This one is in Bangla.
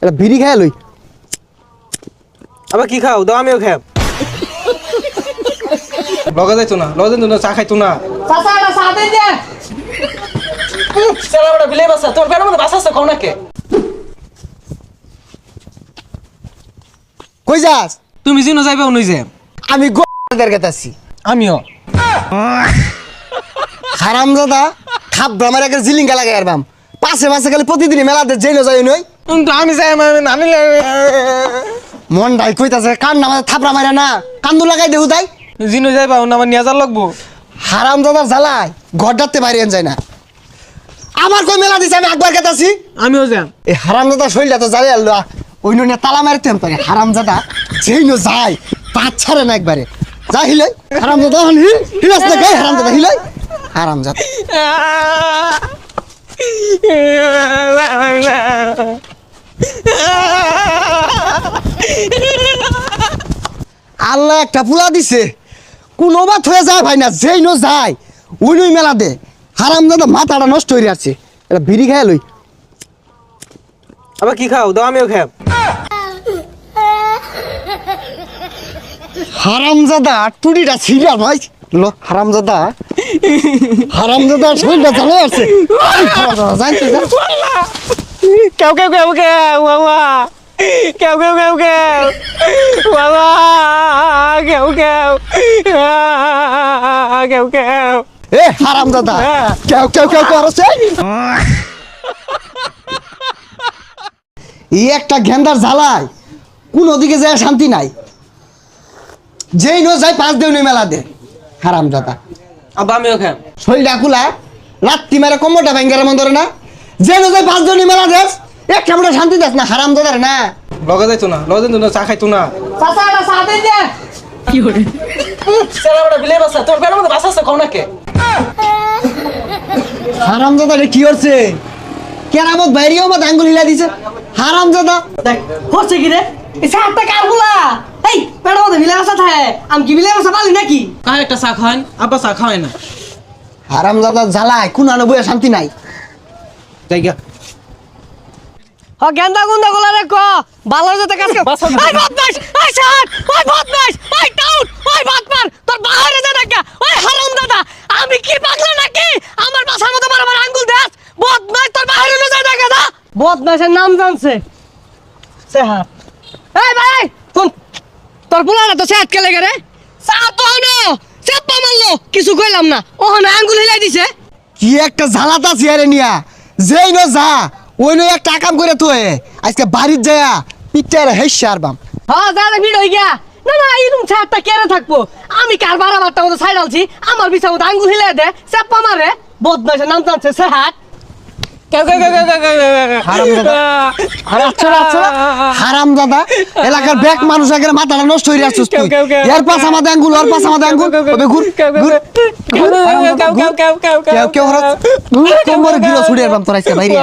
এটা বিড়ি খায় লই। আবার কি খাও দাও আমিও খাব। লগে যাইতো না চা খাইতো না। চাচা এটা চা দেন দে। সেলা বড় বিলে বাসা তোর পেটের মধ্যে বাসা আছে খাও নাকে? কই যাস? তুমি জিনো যাইবা উনি যে আমি গোদের কাছে আমিও হারামজাদা খাপ ব্রামার একটা জিলিঙ্গা লাগাই আরবাম পাশে পাশে খালি প্রতিদিন মেলাতে জেনো যাই নই। কিন্তু আমি যাই নানি মন ডাই কইতাছে কান না থাপড়া মারে না কান্দু লাগাই দেহু তাই জিনো যাইবা উনি আমার নিয়ে যার লাগবো। হারামজাদার জ্বালায় ঘর ডাকতে বাইরে যায় না। আমার কই মেলা দিছে আমি একবার কেতাছি। আমিও যাম। এই হারামজাদা শরীরটা তো জ্বালিয়ে আনলো ওই নুনে তালা মারতেন পারে হারামজাদা যেই নো যায় পাঁচ ছাড়ে না একবারে যা হিলাই হারামজাদা হিলাস না গায়ে হারামজাদা হিলাই হারামজাদা আল্লাহ একটা পুলা দিছে কোন বাত হয়ে যায় ভাই না যেই নো যায় ওই নই মেলা দে হারামজাদা মাথাটা নষ্ট হয়ে যাচ্ছে এটা বিড়ি খায় লই। আবার কি খাও দাও আমিও খাব। হারামজাদা টুটিটা ছিড়া ভাই লো হারামজাদা শরীরটা জ্বালা আছে জানতে যা কেউ কেউ কেউ কেউ বাবা কেউ কেউ কেউ কেউ বাবা কেউ কেউ কেউ কেউ এ হারামজাদা কেউ কেউ কেউ করছে এই একটা গেন্দার জ্বালায় কোন ওদিকে যায় শান্তি নাই যেই নো যায় পাঁচ দেউনি মেলা দে হারামজাদা আবার আমিও খাব। শরীরটা কুলা রাত্রি মেরে কোমরটা ভেঙ্গারে মন ধরে না যে নো যায় পাঁচ দেউনি মেলা দেশ একটা মোটা শান্তি দেস না হারামজাদার না লগে যাইতো না চা খাইতো না। চাচা এটা চা দেন দে। সেলা বড় বিলে বাসা তোর পেটের মধ্যে বাসা আছে খাও নাকে? হারামজাদা রে কি করছে কেরামত বাইরেও মত আঙ্গুল হিলা দিছে হারামজাদা দেখ হচ্ছে কি রে এই চাটা কারগুলা এই পেড়া মধ্যে বিলে বসা থাকে আমি কি বিলে বসা পালি নাকি? কার একটা চা খাওয়ান আব্বা চা খাওয়াই না। হারামজাদা জ্বালায় কোন আনো বইয়া শান্তি নাই জায়গা হ গেন্দা গুন্দা গুলা রে ক ভালো যেতে কাজ কর। এই বদমাশ এই শাট ওই বদমাশ এই টাউট ওই বাটপার তোর বাহিরে যা দেখা ওই হারামজাদা আমি কি পাগলা নাকি আমার বাসার মধ্যে বারবার আঙ্গুল দেস বদমাশ তোর বাহিরে না যা দেখা দা বদমাশের নাম জানছে সেহাত এই ভাই কোন তোর পোলাটা তো সেহাত কে লাগে রে সা তো হনো চাপা মারলো কিছু কইলাম না ওখানে আঙ্গুল হিলাই দিছে কি একটা জ্বালাতা চেয়ারে নিয়া যেই নো যা ওই নো একটা কাম করে তুই আজকে বাড়ির যায়া পিটার হেসে আরবাম হ্যাঁ দাদা ভিড় হয়ে গিয়া না না এরকম ছাড়টা কেড়ে থাকবো আমি কার বারাবারটা মতো সাইড আলছি আমার বিছার মতো আঙ্গুল হিলাই দে চাপা মারে বদমাশের নাম জানছে সেহাত কেউ কেউ কেউ কেউ কেউ হারামজাদা এলাকার ব্যাক মানুষ আগের মাথাটা নষ্ট হয়ে যাচ্ছিস তুই এর পাশ আমাদের আঙ্গুল ওর পাশ আমাদের আঙ্গুল ওবে ঘুর ঘুর কেউ কেউ কোমরে গিলো ছুড়ে আরবাম তোর আজকে বাইরে